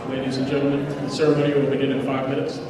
Ladies and gentlemen, the ceremony will begin in 5 minutes.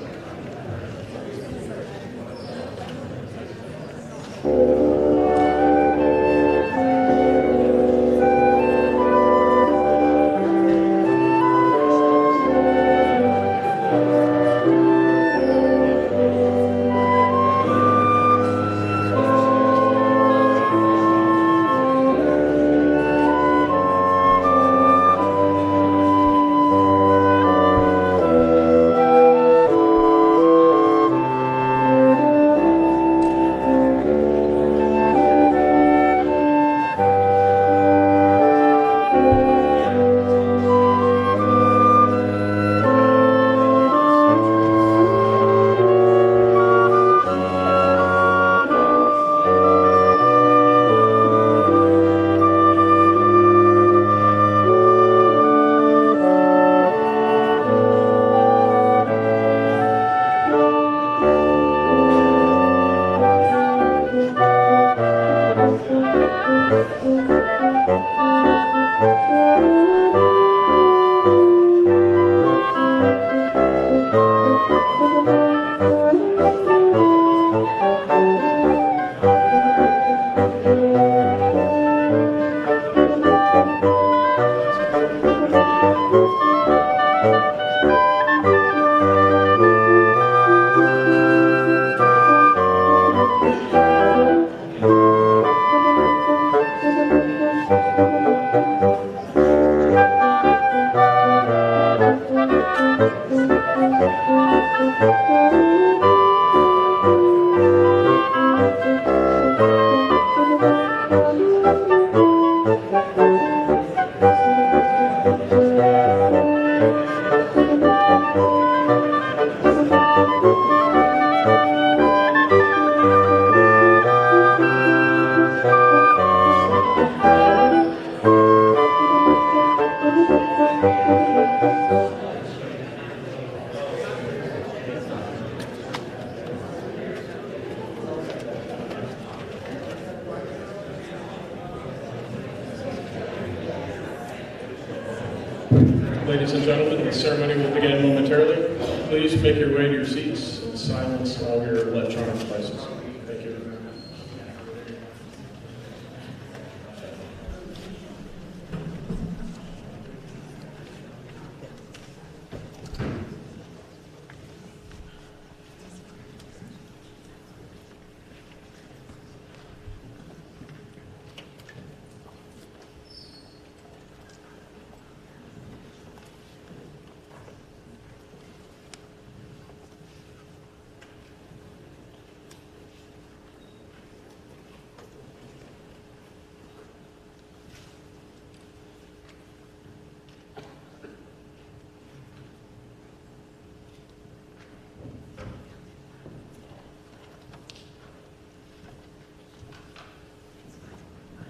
Ladies and gentlemen, the ceremony will begin momentarily. Please make your way to your seats and silence all your electronic devices. Thank you.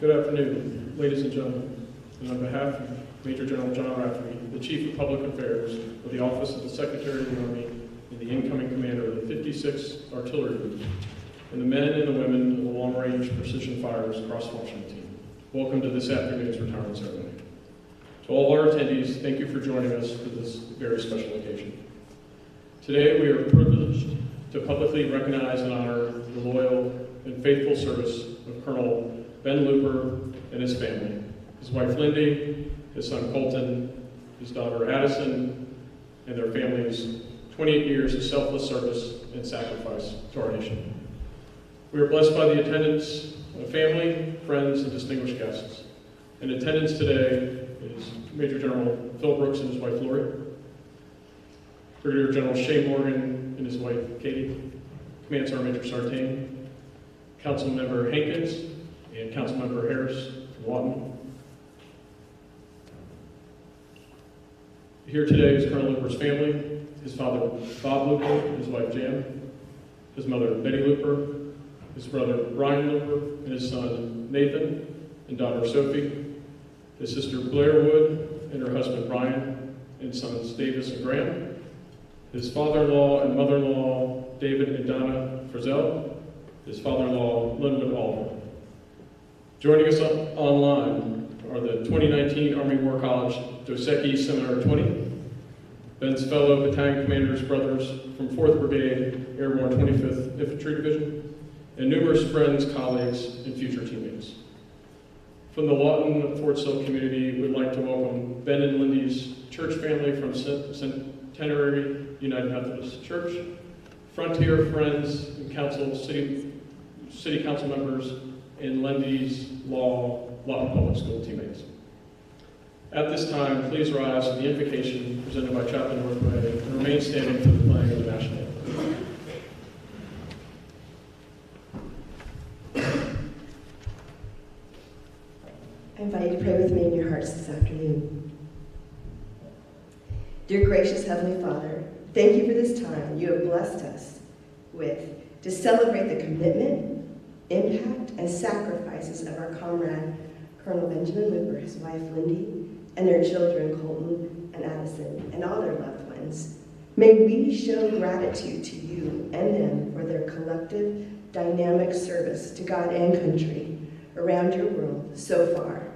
Good afternoon, ladies and gentlemen. And on behalf of Major General John Rafferty, the Chief of Public Affairs of the Office of the Secretary of the Army and the incoming commander of the 56th Artillery Group, and the men and the women of the Long Range Precision Fires Cross-Functional Team, welcome to this afternoon's retirement ceremony. To all our attendees, thank you for joining us for this very special occasion. Today, we are privileged to publicly recognize and honor the loyal and faithful service of Colonel Ben Luper and his family, his wife Lindy, his son Colton, his daughter Addison, and their families' 28 years of selfless service and sacrifice to our nation. We are blessed by the attendance of family, friends, and distinguished guests. In attendance today is Major General Phil Brooks and his wife Lori, Brigadier General Shea Morgan and his wife Katie, Command Sergeant Major Sartain, Councilmember Hankins, and Councilmember Harris from Lawton. Here today is Colonel Luper's family, his father Bob Luper, his wife Jan, his mother Betty Luper, his brother Brian Luper, and his son Nathan and daughter Sophie, his sister Blair Wood and her husband Brian, and sons Davis and Graham, his father-in-law and mother-in-law David and Donna Frizzell, his father-in-law Linwood Oliver. Joining us online are the 2019 Army War College Dosecki Seminar 20, Ben's fellow battalion commanders, brothers from 4th Brigade, Airborne 25th Infantry Division, and numerous friends, colleagues, and future teammates. From the Lawton Fort Sill community, we'd like to welcome Ben and Lindy's church family from Centenary United Methodist Church, Frontier Friends and City Council members, and Lindy's Lawton Public School teammates. At this time, please rise to the invocation presented by Chaplain Northway and remain standing for the playing of the national anthem. I invite you to pray with me in your hearts this afternoon. Dear gracious Heavenly Father, thank you for this time you have blessed us with to celebrate the commitment, impact, and sacrifices of our comrade, Colonel Benjamin Luper, his wife Lindy, and their children, Colton and Addison, and all their loved ones. May we show gratitude to you and them for their collective, dynamic service to God and country around your world so far.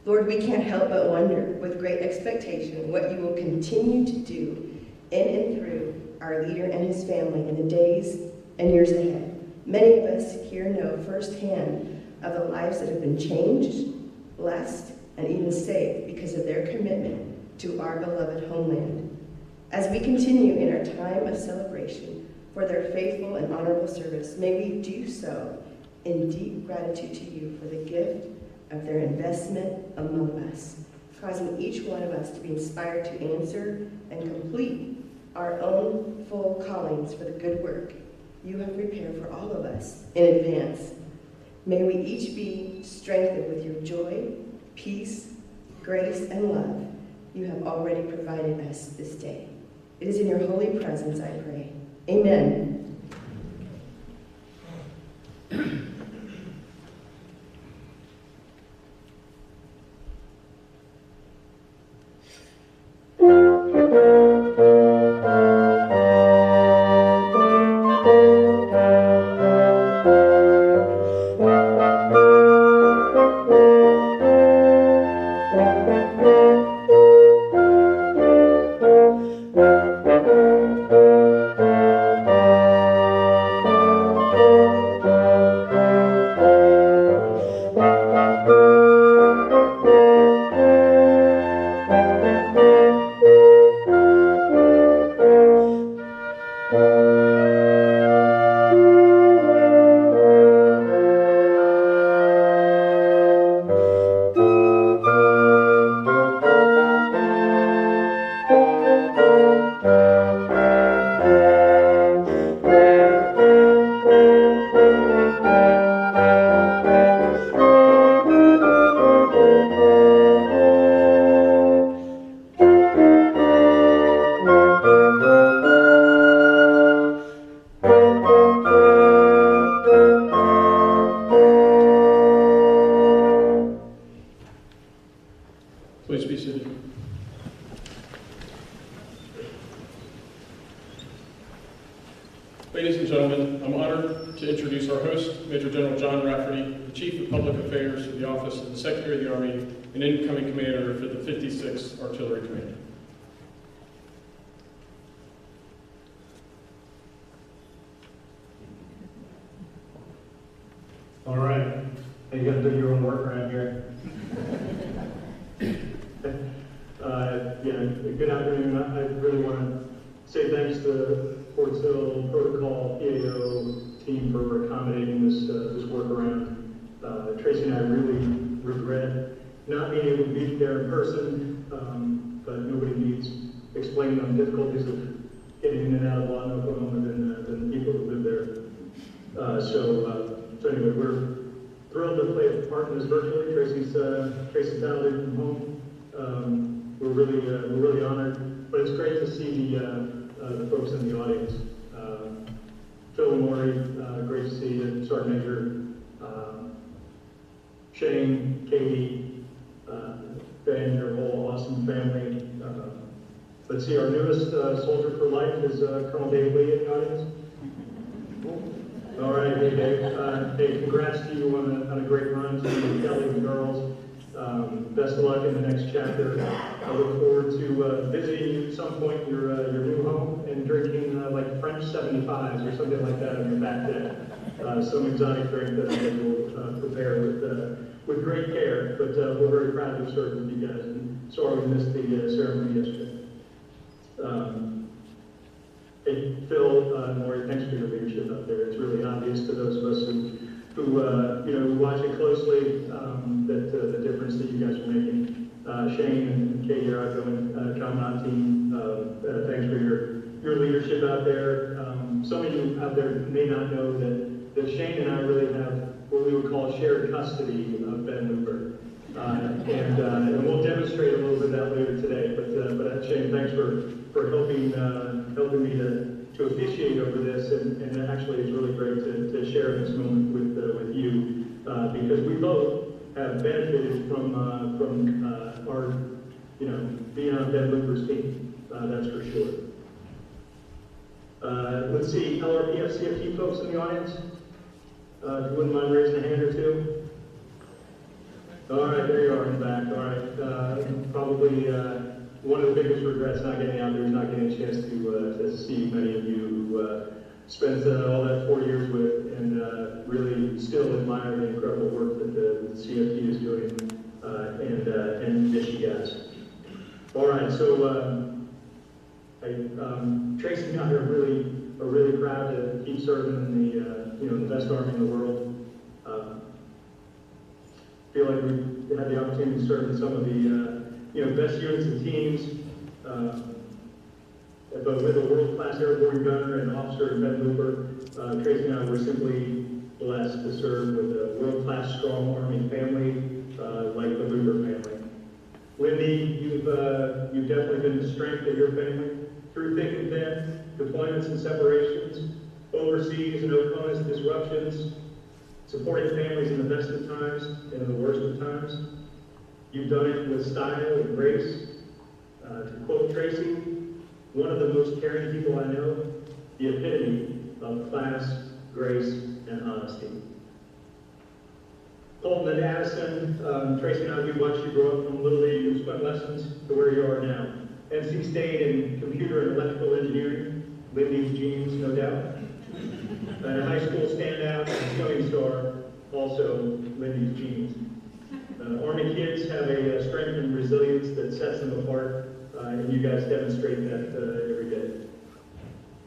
Lord, we can't help but wonder with great expectation what you will continue to do in and through our leader and his family in the days and years ahead. Many of us here know firsthand of the lives that have been changed, blessed, and even saved because of their commitment to our beloved homeland. As we continue in our time of celebration for their faithful and honorable service, may we do so in deep gratitude to you for the gift of their investment among us, causing each one of us to be inspired to answer and complete our own full callings for the good work you have prepared for all of us in advance. May we each be strengthened with your joy, peace, grace, and love you have already provided us this day. It is in your holy presence I pray. Amen. John Rafferty, the Chief of Public Affairs for the Office of the Secretary of the Army and incoming Commander for the 56th Artillery Command. All right. You got to do your own work around here. Good afternoon. I really want to say thanks to Fort Sill Protocol PAO team for accommodating this workaround. Tracy and I really regret not being able to be there in person, but nobody needs explaining the difficulties of getting in and out of Lawton, Oklahoma than the people who live there. So anyway, we're thrilled to play a part in this virtually. Tracy's dialed in from home. We're really honored, but it's great to see the folks in the audience. Phil and Lori, great to see you. Sergeant Major, Shane, Katie, Ben, your whole awesome family. Let's see, our newest soldier for life is Colonel Dave Lee in the audience. All right, hey Dave. Hey, congrats to you on a great run to Kelly and the girls. Best of luck in the next chapter. I look forward to visiting you at some point in your new home and drinking like French 75s or something like that on your back deck. Some exotic drink that I will prepare with great care. But we're very proud to have served with you guys. And sorry we missed the ceremony yesterday. Hey, Phil and Lori, thanks for your leadership out there. It's really obvious to those of us who watch it closely that the difference that you guys are making. Shane and Katie, our outgoing Commandant team, thanks for your leadership out there. Some of you out there may not know that Shane and I really have what we would call shared custody of Ben Luper. And we'll demonstrate a little bit of that later today. But Shane, thanks for helping me to officiate over this, and actually it's really great to share this moment with you because we both have benefited from our being on Ben Luper's team. That's for sure. Let's see, LRPF CFT folks in the audience. If you wouldn't mind raising a hand or two. All right, there you are in the back. All right, probably one of the biggest regrets not getting out there is not getting a chance to see many of you who spent all that 4 years with and really still admire the incredible work that the CFT is doing and miss you guys. All right, so Tracy and I are really proud to keep serving in the best army in the world. Feel like we had the opportunity to serve in some of the best units and teams. But with a world-class airborne gunner and officer Ben Luper, Tracy and I were simply blessed to serve with a world-class strong Army family like the Luper family. Lindy, you've definitely been the strength of your family through thick and thin, deployments and separations, overseas and OCONUS disruptions, supporting families in the best of times and in the worst of times. You've done it with style and grace. To quote Tracy, one of the most caring people I know, the epitome of class, grace, and honesty. Colton and Addison, Tracy and I, we watched you grow up from Little League swim lessons to where you are now. NC State in computer and electrical engineering, Lindy's genes, no doubt. And a high school standout and swimming star, also Lindy's genes. Army kids have a strength and resilience that sets them apart, and you guys demonstrate that every day.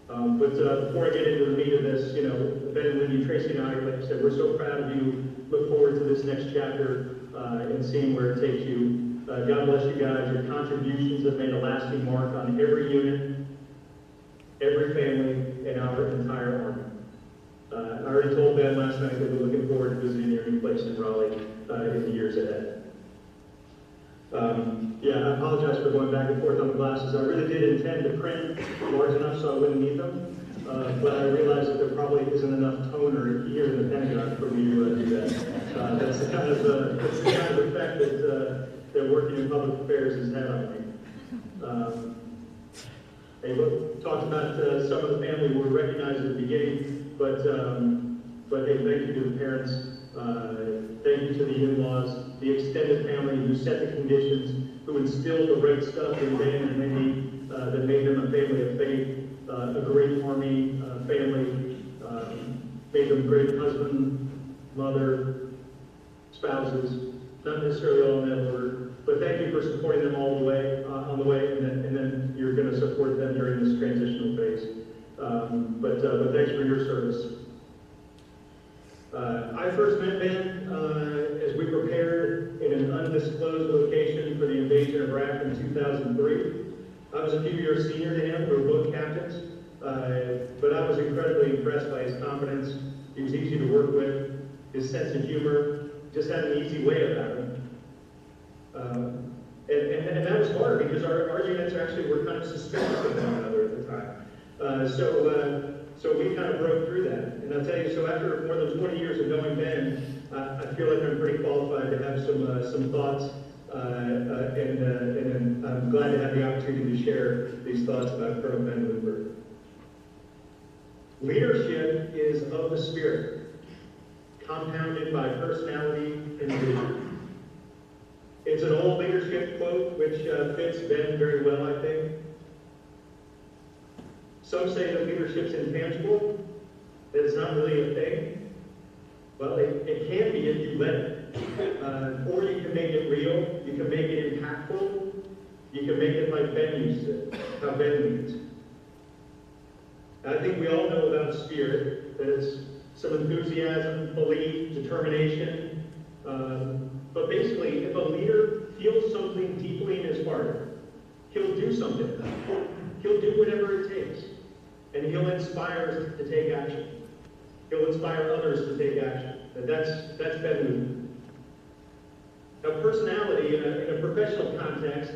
But before I get into the meat of this, Ben and Lindy, Tracy and I, like I said, we're so proud of you. Look forward to this next chapter and seeing where it takes you. God bless you guys. Your contributions have made a lasting mark on every unit, every family, and our entire Army. I already told Ben last night that we're looking forward to visiting your new place in Raleigh in the years ahead. I apologize for going back and forth on the glasses. I really did intend to print large enough so I wouldn't need them, but I realized that there probably isn't enough toner here in the Pentagon for me to do that. That's the kind of effect that working in public affairs has had on me. Hey, look, talked about some of the family we recognized at the beginning, but hey, thank you to the parents Thank you to the in-laws, the extended family who set the conditions, who instilled the right stuff in Ben and Mindy that made them a family of faith, a great Army family, made them great husband, mother, spouses, not necessarily all in that order, but thank you for supporting them all the way, on the way, and then you're going to support them during this transitional phase. But thanks for your service. I first met Ben as we prepared in an undisclosed location for the invasion of Iraq in 2003. I was a few years senior to him. We were both captains, but I was incredibly impressed by his confidence. He was easy to work with. His sense of humor just had an easy way about him. And that was hard because our units actually were kind of suspicious of one another at the time. So we kind of broke through that. And I'll tell you, so after more than 20 years of knowing Ben, I feel like I'm pretty qualified to have some thoughts, and I'm glad to have the opportunity to share these thoughts about Colonel Ben Luper. Leadership is of the spirit, compounded by personality and vision. It's an old leadership quote which fits Ben very well, I think. Some say that leadership's intangible, that it's not really a thing. Well, it can be if you let it. Or you can make it real, you can make it impactful, you can make it like Ben used it, how Ben leads. I think we all know about spirit, that it's some enthusiasm, belief, determination. But basically, if a leader feels something deeply in his heart, he'll do something about it. He'll do whatever it takes. And he'll inspire us to take action. He'll inspire others to take action. And that's Ben Luper. Now, personality in a professional context,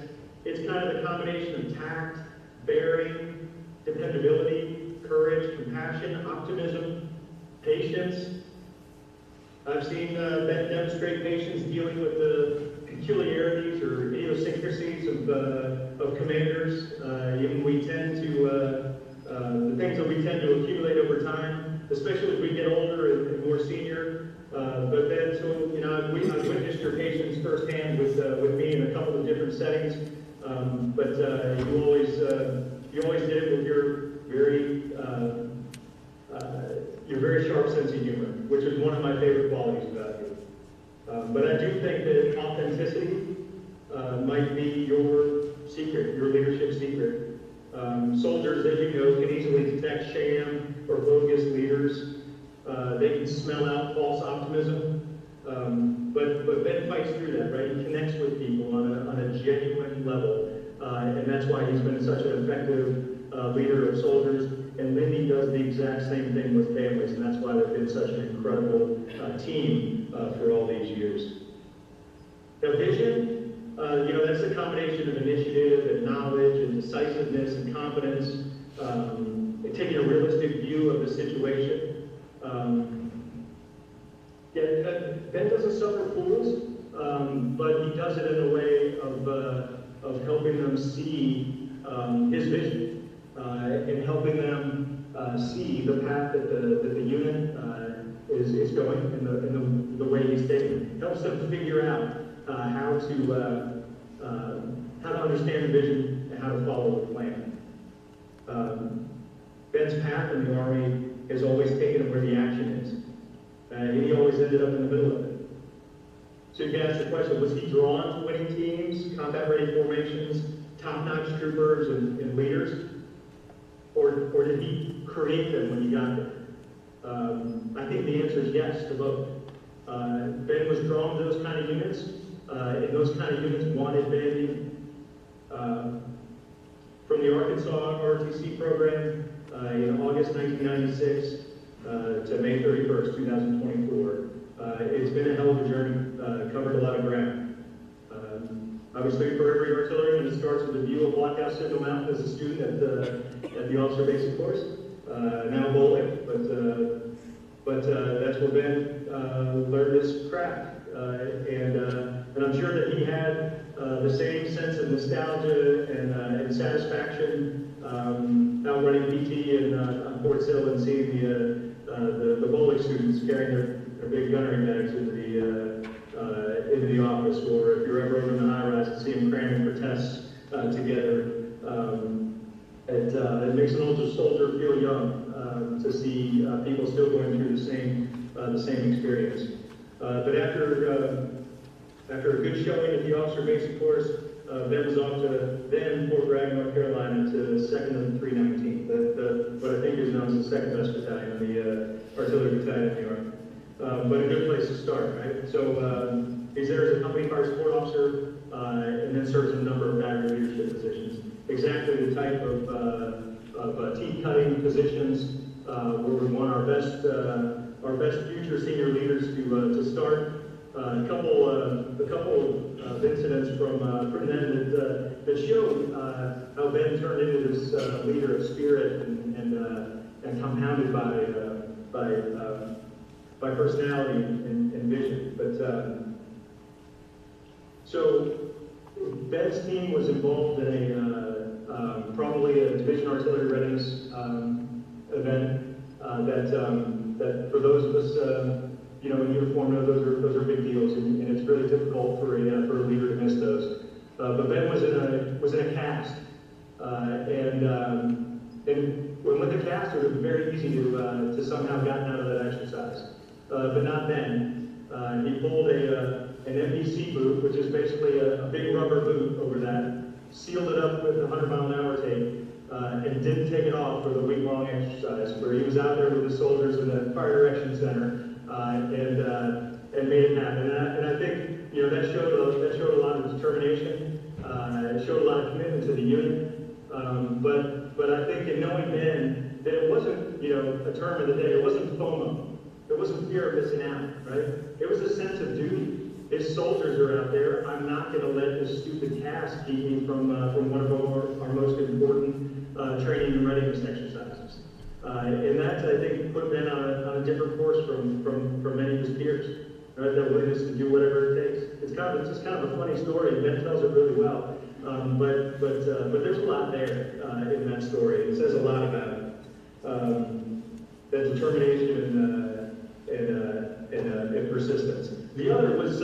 it's kind of the combination of tact, bearing, dependability, courage, compassion, optimism, patience. I've seen Ben demonstrate patience dealing with the peculiarities or idiosyncrasies of commanders. We tend to the things that we tend to accumulate over time, especially as we get older and more senior. But then, so you know, I've witnessed your patience firsthand with me in a couple of different settings. But you always did it with your very sharp sense of humor, which is one of my favorite qualities about you. But I do think that authenticity might be your secret, your leadership secret. Soldiers, as you know, can easily detect sham or bogus leaders. They can smell out false optimism. But Ben fights through that, right? He connects with people on a genuine level. And that's why he's been such an effective leader of soldiers. And Mindy does the exact same thing with families, and that's why they've been such an incredible team for all these years. Now, vision, that's a combination of initiative and knowledge and decisiveness and confidence, and taking a realistic view of the situation. Ben doesn't suffer fools, but he does it in a way of helping them see his vision. And helping them see the path that the unit is going and the way he's taking it. Helps them figure out how to understand the vision and how to follow the plan. Ben's path in the Army has always taken him where the action is. And he always ended up in the middle of it. So you can ask the question, was he drawn to winning teams, combat-ready formations, top-notch troopers and leaders? Or did he create them when he got there? I think the answer is yes to both. Ben was drawn to those kind of units, and those kind of units wanted Ben in. From the Arkansas ROTC program in August 1996 to May 31st, 2024, it's been a hell of a journey, covered a lot of ground. Obviously, for every artilleryman, it starts with a view of Blockhouse Signal Mountain as a student at the officer basic course. Now bowling, but that's where Ben learned his craft, and I'm sure that he had the same sense of nostalgia and satisfaction out running PT in Fort Sill and seeing the bowling students carrying their big gunnery bags into the office, or if you're ever over in the high rise and see them cramming for tests together. It makes an older soldier feel young to see people still going through the same experience. But after a good showing at the officer basic course, Ben was off to then Fort Bragg, North Carolina, to 2nd and 319, what I think is known as the 2nd Best Battalion, the Artillery Battalion in New York. But a good place to start, right? So he's there as a company fire support officer, and then serves in a number of battery leadership positions. Exactly the type of teeth cutting positions where we want our best future senior leaders to start. A couple of incidents from then that show how Ben turned into this leader of spirit and compounded by personality and vision. But so Ben's team was involved in probably a division artillery readiness event that for those of us in uniform know those are big deals, and it's really difficult for a leader to miss those. But Ben was in a cast, and when with the cast, it was very easy to somehow gotten out of that exercise, but not then. He pulled an MDC boot, which is basically a big rubber boot over that, sealed it up with a 100-mile-an-hour tape, and didn't take it off for the week-long exercise, where he was out there with the soldiers in the Fire Direction Center, and made it happen. And I think that showed a lot of determination. It showed a lot of commitment to the unit. But I think in knowing then that it wasn't a term of the day. It wasn't FOMO. It wasn't fear of missing out. Right? It was a sense of duty. If soldiers are out there, I'm not going to let this stupid task keep me from one of our most important training and readiness exercises. And that, I think, put Ben on a different course from many of his peers. Right? That willingness to do whatever it takes. It's just kind of a funny story. Ben tells it really well. But there's a lot there in that story. It says a lot about that determination and persistence. The other was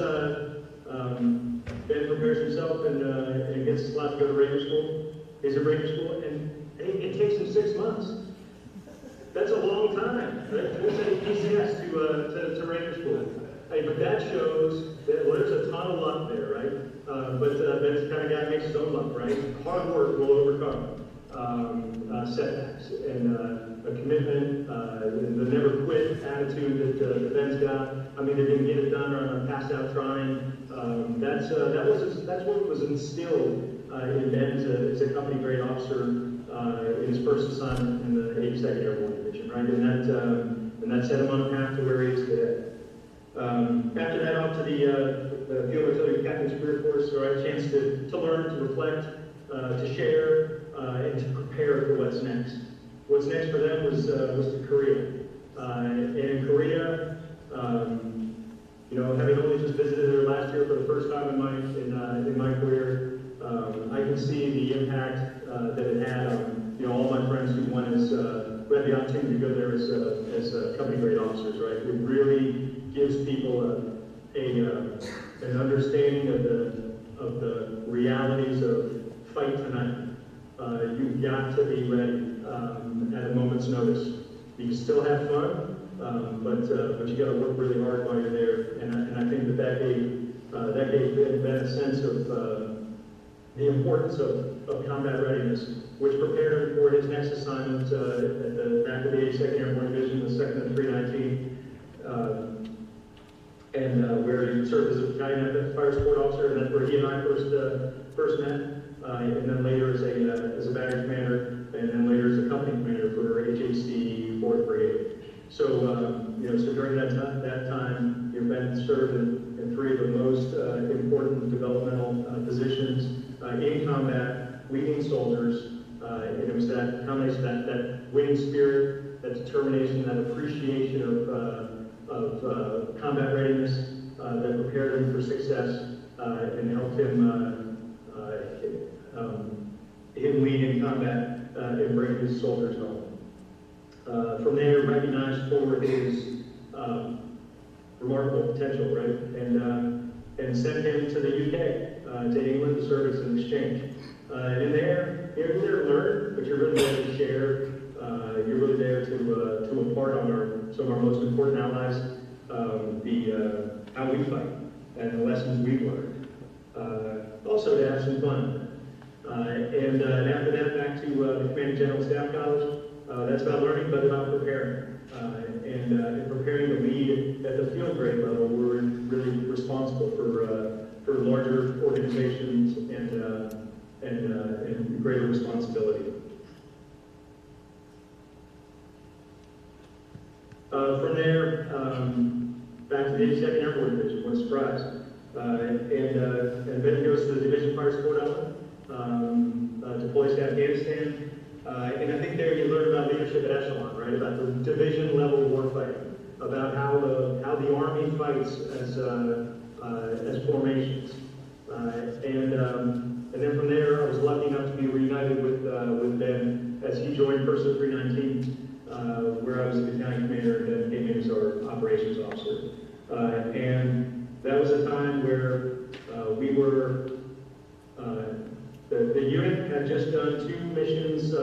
Ben prepares himself and gets a lot to go to Ranger School. He's at Ranger School, and it takes him 6 months. That's a long time, right? We'll say PCS to Ranger School. But that shows that, well, there's a ton of luck there, right? But Ben's the kind of guy who makes his own luck, right? Hard work will overcome setbacks, and a commitment, the never quit attitude that Ben's got. I mean, they're going to get it done, or I'm passed out trying. That's what was instilled in Ben as a company grade officer in his first assignment in the 82nd Airborne Division, right? And that set him on a path to where he is today. After that, off to the Field Artillery Captain's Career Course, so I had a chance to learn, to reflect, to share, and to prepare for what's next. What's next for them was to Korea. And in Korea, having only just visited there last year for the first time in my career, I can see the impact that it had on all my friends who had the opportunity to go there as company grade officers. Right, it really gives people an understanding of the realities of fight tonight. You've got to be ready at a moment's notice. You can still have fun, but you got to work really hard while you're there. And I think that gave Ben a sense of the importance of combat readiness, which prepared him for his next assignment at the back of the 82nd Airborne Division, the 2nd and 319. Where he served as a battalion fire support officer, and that's where he and I first met, and then later as a battery commander, and then later as a company commander for HHC 4th Brigade. So during that time, Ben served in 3 of the most important developmental positions in combat, leading soldiers, and it was that combination, that winning spirit, that determination, that appreciation of combat readiness that prepared him for success and helped him lead in combat and bring his soldiers home. From there, recognized for his remarkable potential, right? And sent him to the UK, to England to serve as an exchange. And in there, you're there to learn, but you're really there to share. You're really there to impart on some of our most important allies how we fight and the lessons we've learned. Also to have some fun. And after that, back to the Commanding General Staff College. That's about learning, but about preparing. And preparing to lead at the field grade level, we're really responsible for larger organizations and greater responsibility. From there, back to the 82nd Airborne Division, what a surprise. And then goes to the Division Fire Support Element, deploys to Afghanistan. And I think there you learn about leadership at echelon, right? About the division level warfighting, about how the Army fights as formations. And then from there, I was lucky enough to be reunited with Ben as he joined 1st 319, where I was the battalion commander and then came in as our operations officer. And that was a time where we were, the unit had just done 2 missions,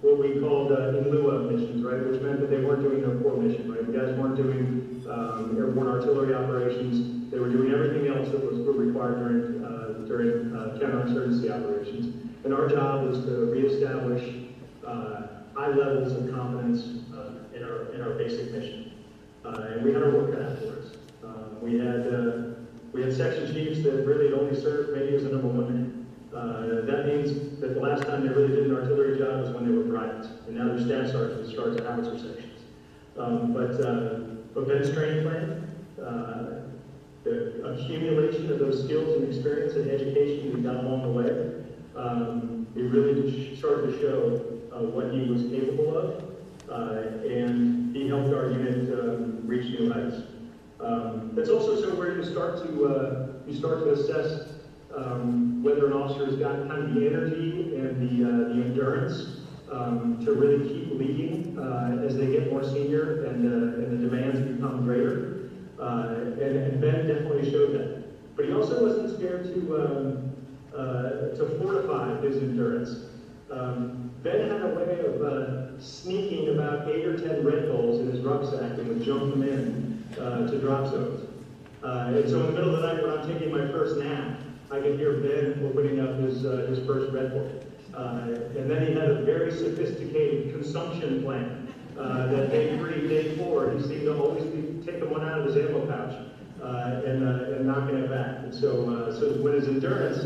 what we called in lieu of missions, right? Which meant that they weren't doing their core mission, right? The guys weren't doing airborne artillery operations. They were doing everything else that was required during counterinsurgency operations. And our job was to reestablish high levels of confidence in our basic mission. And we had our work cut out for us. We had section chiefs that really had only served maybe as a number 1 man. That means that the last time they really did an artillery job was when they were privates, and now they're staff sergeants in charge of howitzer sections. But Ben's training plan, the accumulation of those skills and experience and education we got along the way, it really started to show what he was capable of, and he helped our unit reach new heights. That's also somewhere you start to assess whether an officer has got kind of the energy and the endurance to really keep leading as they get more senior and the demands become greater. And Ben definitely showed that. But he also wasn't scared to fortify his endurance. Ben had a way of sneaking about 8 or 10 Red Bulls in his rucksack and would jump them in to drop zones. And so in the middle of the night when I'm taking my first nap, I could hear Ben opening up his first Red Bull. And then he had a very sophisticated consumption plan that day 3, day 4, he seemed to always be taking one out of his ammo pouch and knocking it back. And so when his endurance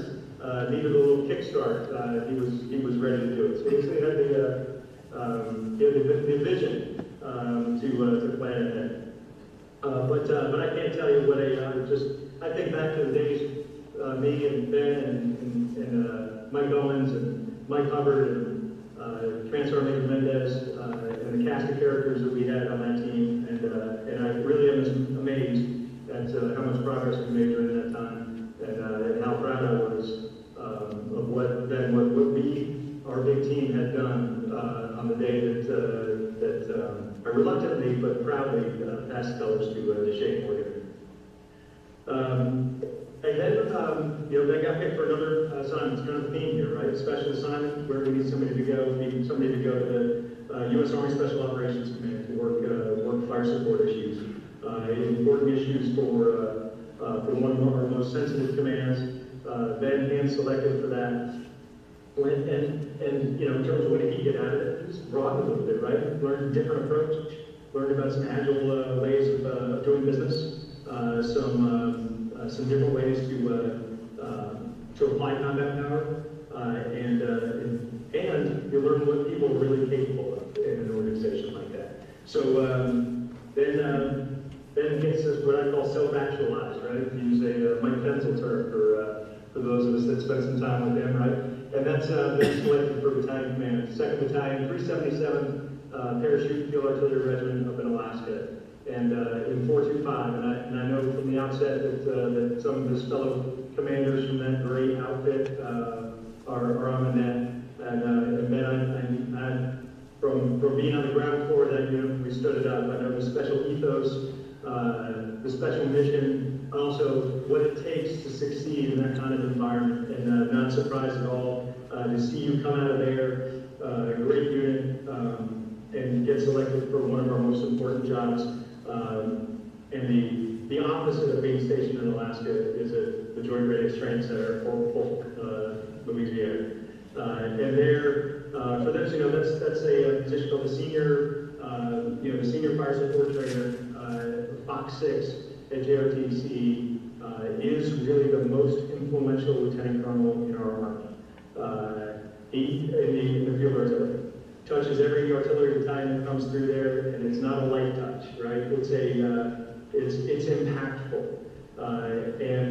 needed a little kickstart, he was ready to do it. So he had the vision to plan ahead. But I can't tell you what I think back to the days me and Ben and Mike Owens and Mike Hubbard and Transfer Major Mendez and the cast of characters that we had on that team, and I really am amazed at how much progress we made during that time, and how proud I was of what we, our big team, had done on the day that I reluctantly but proudly passed colors to Shane Morgan. And then, they got picked for another assignment. It's kind of a theme here, right? Special assignment where we need somebody to go to the U.S. Army Special Operations Command to work fire support issues, important issues for one of our most sensitive commands. Ben hand-selected for that. And in terms of what did he get out of it, just broadened a little bit, right? Learned a different approach. Learned about some agile ways of doing business. Some different ways to apply combat power, and you learn what people are really capable of in an organization like that. So then gets us what I call self-actualized, right? To use a Mike Pencil term for those of us that spent some time with him, right? And that's been selected for battalion command, 2nd Battalion, 377 Parachute Field Artillery Regiment up in Alaska. And in 425, and I know from the outset that some of his fellow commanders from that great outfit are on the net, and then from from being on the ground floor of that unit, we stood it up. I know the special ethos, the special mission, also what it takes to succeed in that kind of environment. And not surprised at all to see you come out of there, a great unit, and get selected for one of our most important jobs. And the opposite of being stationed in Alaska is at the Joint Radics Training Center at Fort Sill, Louisiana. And there, for those who know, that's a position called the senior, the senior fire support trainer, Fox 6 at JRTC, is really the most influential lieutenant colonel in our Army. He, in the field artillery, touches every artillery battalion that comes through there, and it's not a light touch, right? It's impactful, and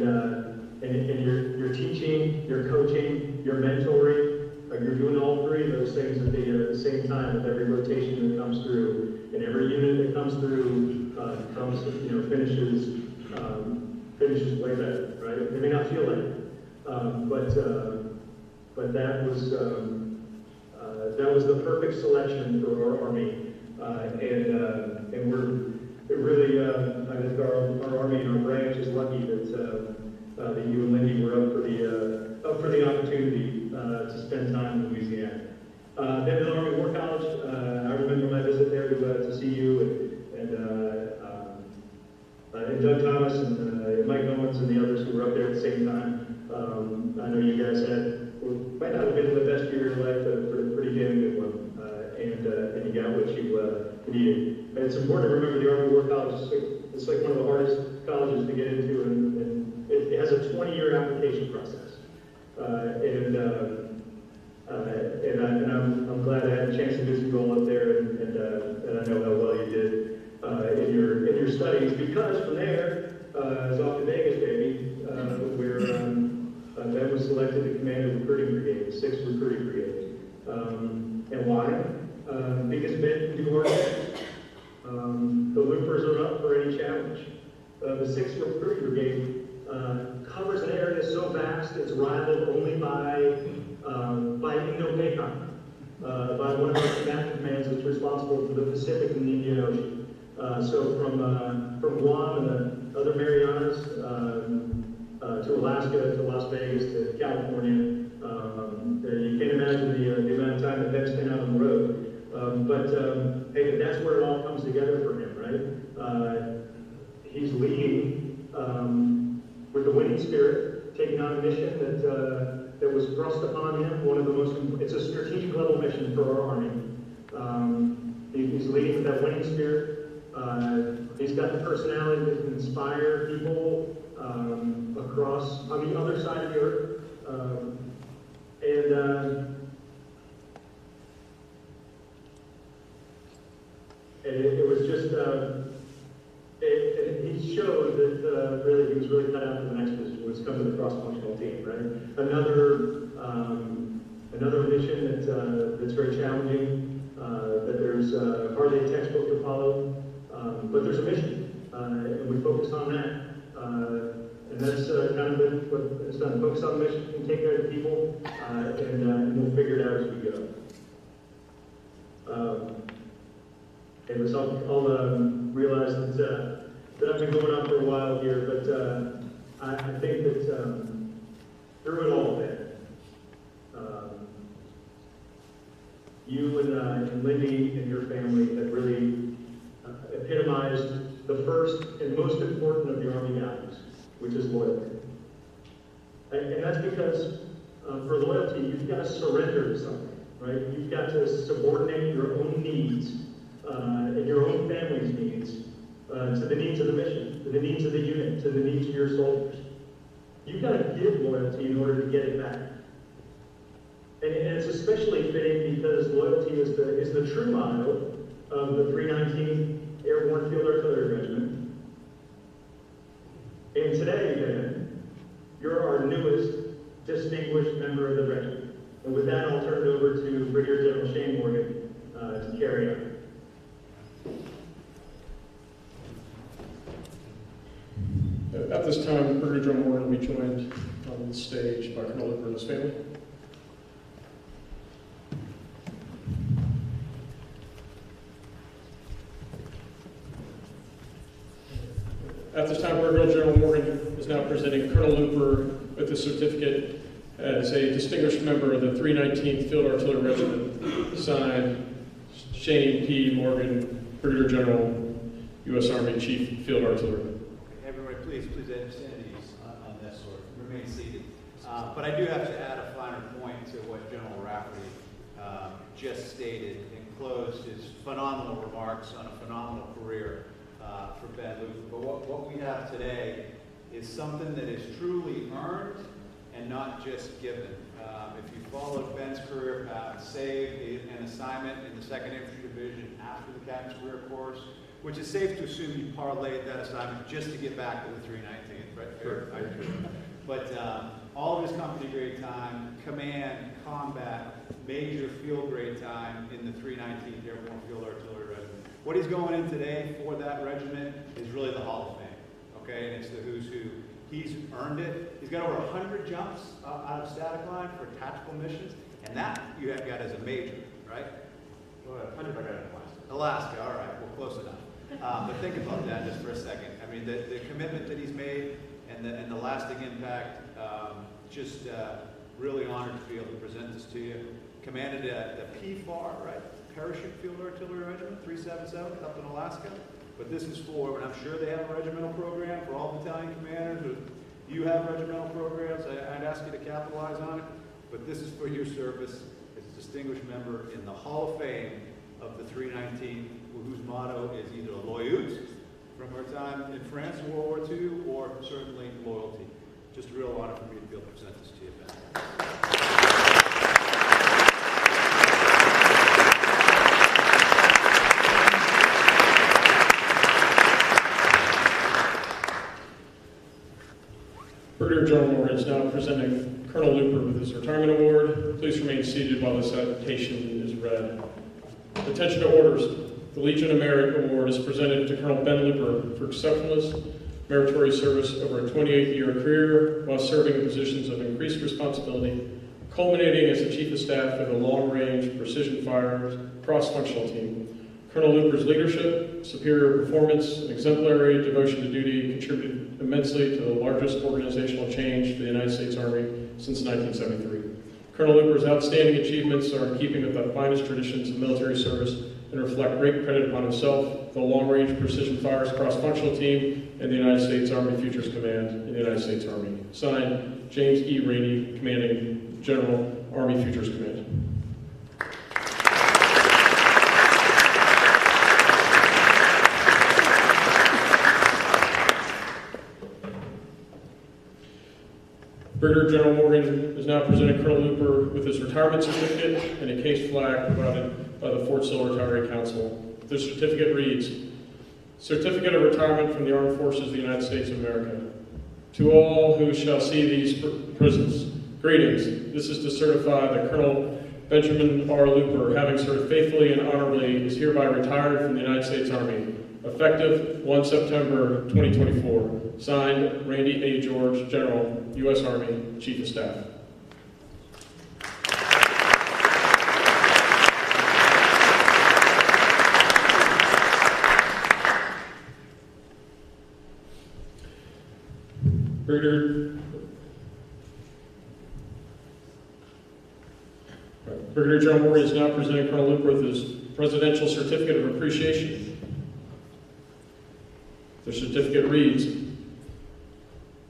you're teaching, you're coaching, you're mentoring. You're doing all three of those things at the same time with every rotation that comes through, and every unit that comes through finishes way better, right? They may not feel like it, but that was the perfect selection for our Army, and we're really I think our Army and our branch is lucky that you and Lindy were up for the opportunity to spend time in Louisiana. Then at the Army War College, I remember my visit there to see you and Doug Thomas and Mike Owens and the others who were up there at the same time. I know you guys might not have been the best year of your life, but a pretty damn good one, and you got what you needed. And it's important to remember the Army War College. It's like one of the hardest colleges to get into, and it has a 20-year application process. I'm glad I had a chance to visit you all up there, and I know how well you did in your studies, because from there is off to Vegas, baby, where Ben was selected to command a recruiting brigade, the 6th Recruiting Brigade. And why? Because Ben can do our things. The Lupers are up for any challenge. The 6th Recruiting Brigade covers an area so vast it's rivaled only by Indo-PACOM, by one of our combatant commands that's responsible for the Pacific and the Indian Ocean. So from Guam and the other Marianas to Alaska to Las Vegas to California, you can't imagine the amount of time that Ben's been out on the road. But hey, that's where it all comes together for him, right? He's leading with the winning spirit, taking on a mission that was thrust upon him. It's a strategic level mission for our Army. He's leading with that winning spirit. He's got the personality that can inspire people across on the other side of the earth. It was just, he showed that really he was really cut out for the next position, was come to the cross-functional team, right? Another mission that's very challenging, that there's hardly a textbook to follow, but there's a mission, and we focus on that. And that's kind of been what it's done. Focus on the mission and take care of the people, and we'll figure it out as we go. And I'll realize that I've been going on for a while here, but I think that through it all, Ben, you and Lindy and your family have really epitomized the first and most important of the Army values, which is loyalty. And that's because for loyalty, you've got to surrender to something, right? You've got to subordinate your own needs and your own family's needs to the needs of the mission, to the needs of the unit, to the needs of your soldiers. You've got to give loyalty in order to get it back. And it's especially fitting because loyalty is the true motto of the 319th Airborne Field Artillery Regiment. And today, Ben, you're our newest distinguished member of the regiment. And with that, I'll turn it over to Brigadier General Shane Morgan to carry on. At this time, Brigadier General Morgan will be joined on the stage by Colonel Luper and his family. Morgan is now presenting Colonel Luper with a certificate as a distinguished member of the 319th Field Artillery Regiment, signed Shane P. Morgan, Brigadier General, U.S. Army Chief Field Artillery. Everybody, please stand at ease on this, or remain seated. But I do have to add a finer point to what General Rafferty just stated and closed his phenomenal remarks on a phenomenal career for Ben Luper. But what we have today is something that is truly earned and not just given. If you followed Ben's career path, saved an assignment in the 2nd Infantry Division after the Captain's Career Course, which is safe to assume you parlayed that assignment just to get back to the 319th, right? Sure. But all of his company grade time, command, combat, major field grade time in the 319th Airborne Field Artillery Regiment. What he's going in today for that regiment is really the Hall of Fame, okay? And it's the who's who. He's earned it. He's got over 100 jumps out of static line for tactical missions, and that you have got as a major, right? 100 I got in Alaska, all right, well, close enough. But think about that just for a second. I mean, the commitment that he's made and the lasting impact, just really honored to be able to present this to you. Commanded the PFAR, right? Parachute Field Artillery Regiment, 377 up in Alaska. But this is for, and I'm sure they have a regimental program for all battalion commanders. You have regimental programs. I'd ask you to capitalize on it. But this is for your service as a distinguished member in the Hall of Fame of the 319, whose motto is either loyauté, from our time in France in World War II, or certainly loyalty. Just a real honor for me to be able to present this to you, Ben. Brigadier General Morgan is now presenting Colonel Luper with his retirement award. Please remain seated while this citation is read. Attention to orders. The Legion of Merit Award is presented to Colonel Ben Luper for exceptional meritorious service over a 28-year career while serving in positions of increased responsibility, culminating as the Chief of Staff of the Long-Range Precision Fire Cross-Functional Team. Colonel Luper's leadership, superior performance, and exemplary devotion to duty contributed immensely to the largest organizational change for the United States Army since 1973. Colonel Luper's outstanding achievements are in keeping with the finest traditions of military service and reflect great credit upon himself, the Long-Range Precision Fires Cross-Functional Team, and the United States Army Futures Command in the United States Army. Signed, James E. Rainey, Commanding General, Army Futures Command. Brigadier General Morgan is now presenting Colonel Luper with his retirement certificate and a case flag provided by the Fort Sill Retiree Council. The certificate reads, Certificate of Retirement from the Armed Forces of the United States of America. To all who shall see these prisons, greetings. This is to certify that Colonel Benjamin R. Luper, having served faithfully and honorably, is hereby retired from the United States Army, effective 1 September 2024. Signed, Randy A. George, General, U.S. Army, Chief of Staff. Brigadier General Morgan is now presenting Colonel Luper with his Presidential Certificate of Appreciation. The certificate reads,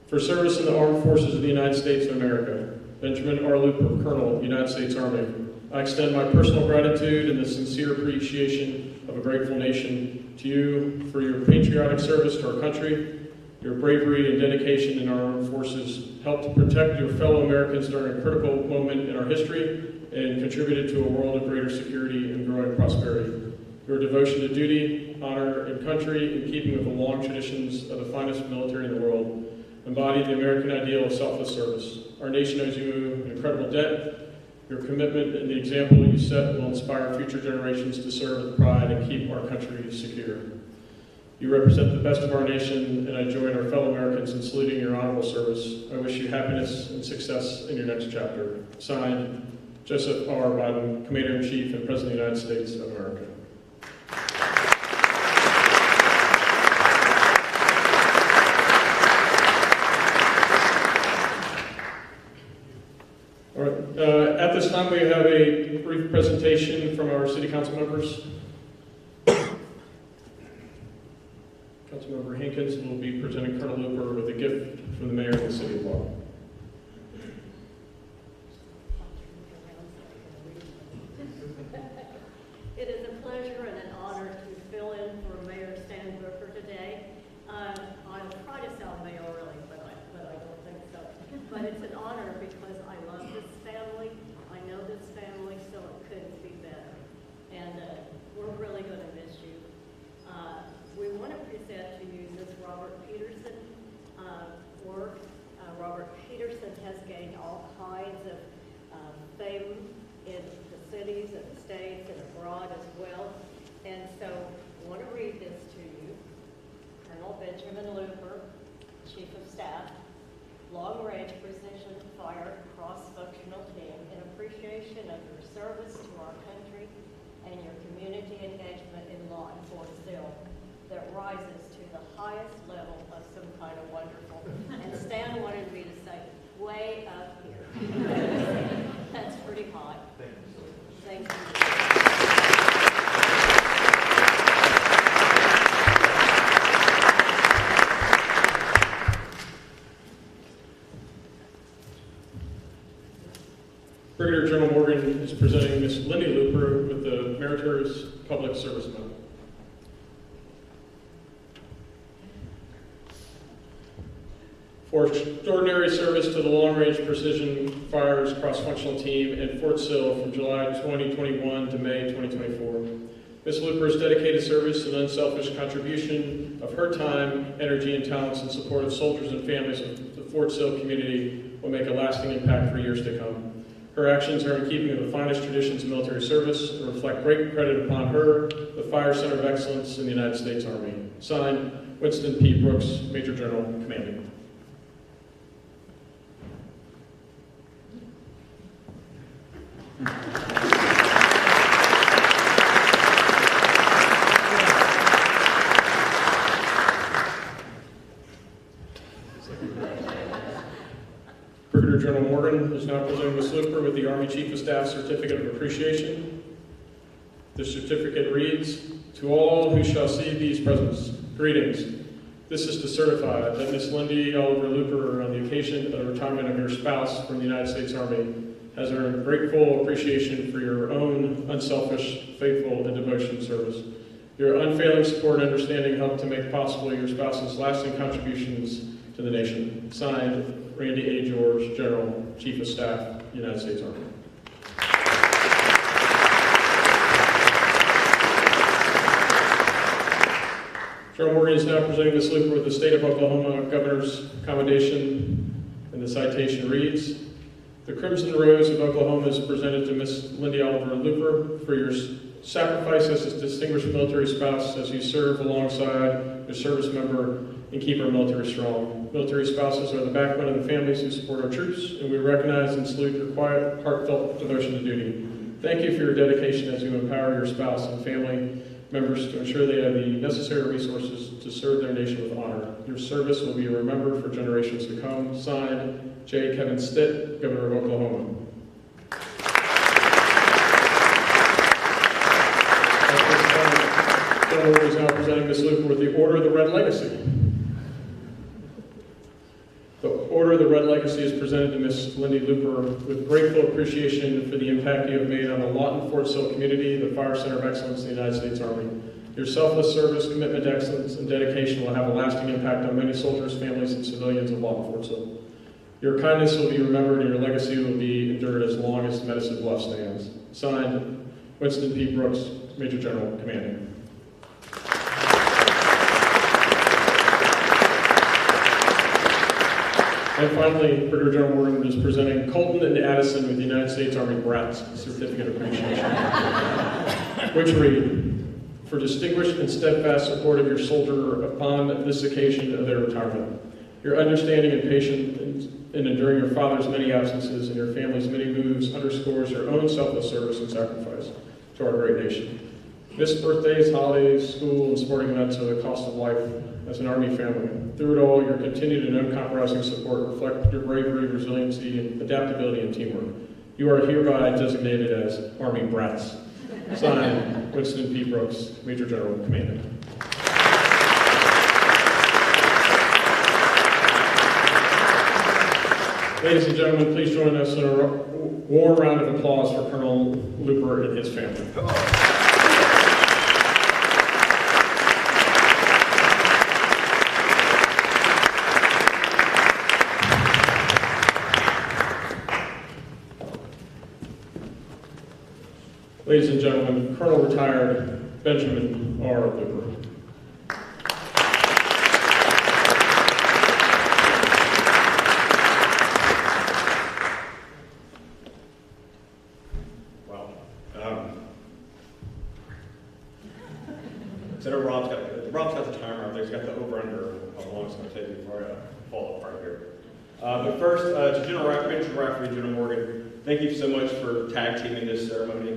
For service in the Armed Forces of the United States of America, Benjamin R. Luper, Colonel, United States Army. I extend my personal gratitude and the sincere appreciation of a grateful nation to you for your patriotic service to our country. Your bravery and dedication in our armed forces helped to protect your fellow Americans during a critical moment in our history and contributed to a world of greater security and growing prosperity. Your devotion to duty, honor, and country, in keeping with the long traditions of the finest military in the world, embodied the American ideal of selfless service. Our nation owes you an incredible debt. Your commitment and the example you set will inspire future generations to serve with pride and keep our country secure. You represent the best of our nation, and I join our fellow Americans in saluting your honorable service. I wish you happiness and success in your next chapter. Signed, Joseph R. Biden, Commander-in-Chief and President of the United States of America. time, we have a brief presentation from our city council members. Councilmember Hankins will be presenting Colonel Luper with a gift from the mayor of the city of Law. It is a pleasure and an honor to fill in for Mayor Stan Luper today. I'll try to sound mayorally, but I don't think so. But it's an honor because I love this family. I know this family, so it couldn't be better. And we're really going to miss you. We want to present to you this Robert Peterson work. Robert Peterson has gained all kinds of fame in the cities and the states and abroad as well. And so I want to read this to you. Colonel Benjamin Luper, Chief of Staff, Long Range Precision Fire Cross-Functional Team, in appreciation of your service to our country and your community engagement in law in Fort Sill that rises to the highest level of some kind of wonderful. And Stan wanted me to say, way up here. That's pretty high. Thank you. Brigadier General Morgan is presenting Ms. Lindy Luper with the Meritorious Public Service Medal. For extraordinary service to the Long Range Precision Fires Cross-Functional Team in Fort Sill from July 2021 to May 2024. Ms. Luper's dedicated service and unselfish contribution of her time, energy, and talents in support of soldiers and families of the Fort Sill community will make a lasting impact for years to come. Her actions are in keeping with the finest traditions of military service and reflect great credit upon her, the Fire Center of Excellence in the United States Army. Signed, Winston P. Brooks, Major General, Commanding. Brigadier General Morgan is now presenting Ms. Luper with the Army Chief of Staff Certificate of Appreciation. The certificate reads, "To all who shall see these presents, greetings. This is to certify that Ms. Lindy Oliver Luper, on the occasion of the retirement of your spouse from the United States Army, has earned grateful appreciation for your own unselfish, faithful, and devotion service. Your unfailing support and understanding helped to make possible your spouse's lasting contributions to the nation." Signed, Randy A. George, General, Chief of Staff, United States Army. General Morgan is now presenting Ms. Luper with the State of Oklahoma Governor's Commendation, and the citation reads, "The Crimson Rose of Oklahoma is presented to Ms. Lindy Oliver Luper for your sacrifice as a distinguished military spouse as you serve alongside your service member and keep our military strong. Military spouses are the backbone of the families who support our troops, and we recognize and salute your quiet, heartfelt devotion to duty. Thank you for your dedication as you empower your spouse and family members to ensure they have the necessary resources to serve their nation with honor. Your service will be remembered for generations to come." Signed, J. Kevin Stitt, Governor of Oklahoma. General Morgan is now presenting Ms. Luper with the Order of the Red Legacy. The Order of the Red Legacy is presented to Ms. Lindy Luper with grateful appreciation for the impact you have made on the Lawton Fort Sill community, the Fire Center of Excellence in the United States Army. Your selfless service, commitment to excellence, and dedication will have a lasting impact on many soldiers, families, and civilians of Lawton Fort Sill. Your kindness will be remembered, and your legacy will be endured as long as medicine bluff stands. Signed, Winston P. Brooks, Major General, Commanding. And finally, Brigadier General Morgan is presenting Colton and Addison with the United States Army Brats Certificate of Appreciation, which read, "For distinguished and steadfast support of your soldier upon this occasion of their retirement, your understanding and patience in enduring your father's many absences and your family's many moves underscores your own selfless service and sacrifice to our great nation. Missed birthdays, holidays, school, and sporting events are the cost of life as an Army family. Through it all, your continued and uncompromising support reflect your bravery, resiliency, and adaptability and teamwork. You are hereby designated as Army brats. Signed, Winston P. Brooks, Major General Commanding. Ladies and gentlemen, please join us in a warm round of applause for Colonel Luper and his family. Ladies and gentlemen, Colonel Retired Benjamin R. Luper. Rob's got the timer up there. He's got the over-under how long it's going to take before I fall apart here. But first, to General Rafferty and General Morgan, thank you so much for tag teaming this ceremony.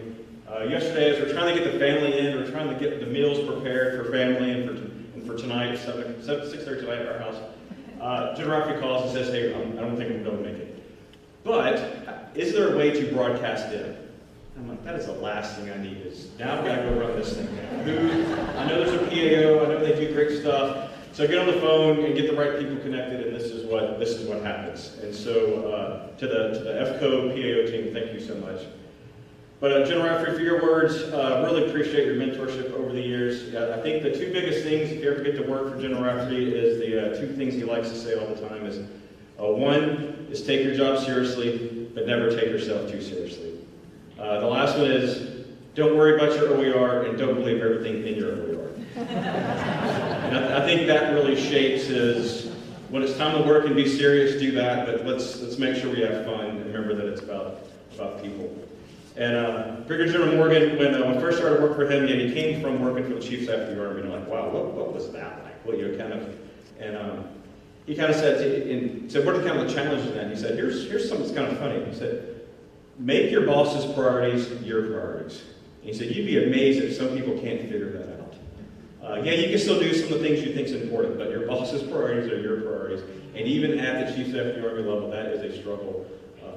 Yesterday, as we're trying to get the family in, we're trying to get the meals prepared for family and for tonight, 6:30 tonight at our house. General Rafferty calls and says, hey, I don't think I'm going to make it. But is there a way to broadcast in? I'm like, that is the last thing I need is, now I've got to go run this thing now. I know there's a PAO, I know they do great stuff. So get on the phone and get the right people connected, and this is what happens. And so to the FCO PAO team, thank you so much. But General Rafferty, for your words, really appreciate your mentorship over the years. I think the two biggest things, if you ever get to work for General Rafferty, is the two things he likes to say all the time is, one is take your job seriously, but never take yourself too seriously. The last one is, don't worry about your OER and don't believe everything in your OER. And I think that really shapes his, when it's time to work and be serious, do that, but let's make sure we have fun and remember that it's about people. And Brigadier General Morgan, when I first started work for him, he came from working for the Chief Staff of the Army, and I'm like, wow, what was that like? Well, he kind of said, what are kind of the challenges in that? And he said, here's something that's kind of funny. He said, make your boss's priorities your priorities. And he said, you'd be amazed if some people can't figure that out. Yeah, you can still do some of the things you think is important, but your boss's priorities are your priorities. And even at the Chief Staff of the Army level, that is a struggle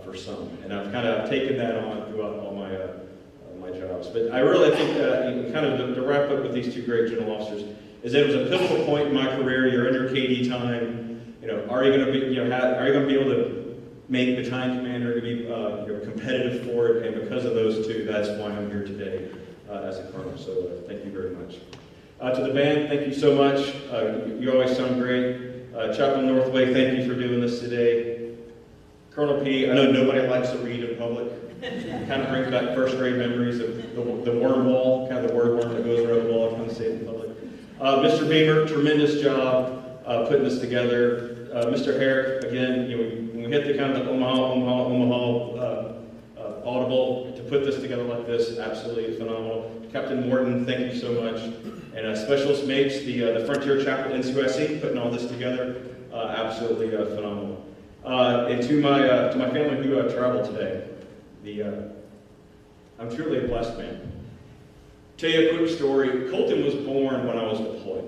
for some. And I've kind of taken that on throughout all my jobs. But I really think that, kind of to wrap up with these two great general officers, is that it was a pivotal point in my career. You're in your KD time. Are you going to be, are you going to be able to make battalion commander to be competitive for it? And because of those two, that's why I'm here today as a colonel. So thank you very much. To the band, thank you so much. You always sound great. Chaplain Northway, thank you for doing this today. Colonel P, I know nobody likes to read in public. It kind of brings back first grade memories of the worm wall, kind of the word worm that goes around the wall, trying to say it in public. Mr. Beamer, tremendous job putting this together. Mr. Herrick, again, when we hit the kind of the Omaha audible to put this together like this, absolutely phenomenal. Captain Morton, thank you so much. And Specialist Mates, the Frontier Chapel NCOSC, putting all this together, absolutely phenomenal. And to my family who traveled today, I'm truly a blessed man. Tell you a quick story. Colton was born when I was deployed.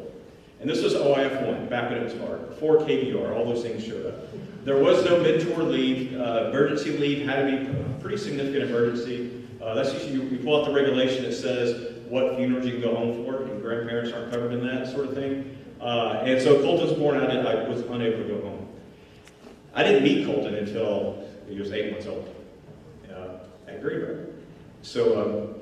And this was OIF-1, back when it was hard. Before KBR, all those things showed up. There was no mid-tour leave. Emergency leave had to be a pretty significant emergency. That's usually, you pull out the regulation that says what funerals you can go home for, and grandparents aren't covered in that sort of thing. And so Colton was born, I was unable to go home. I didn't meet Colton until he was 8 months old at Greenberg. So,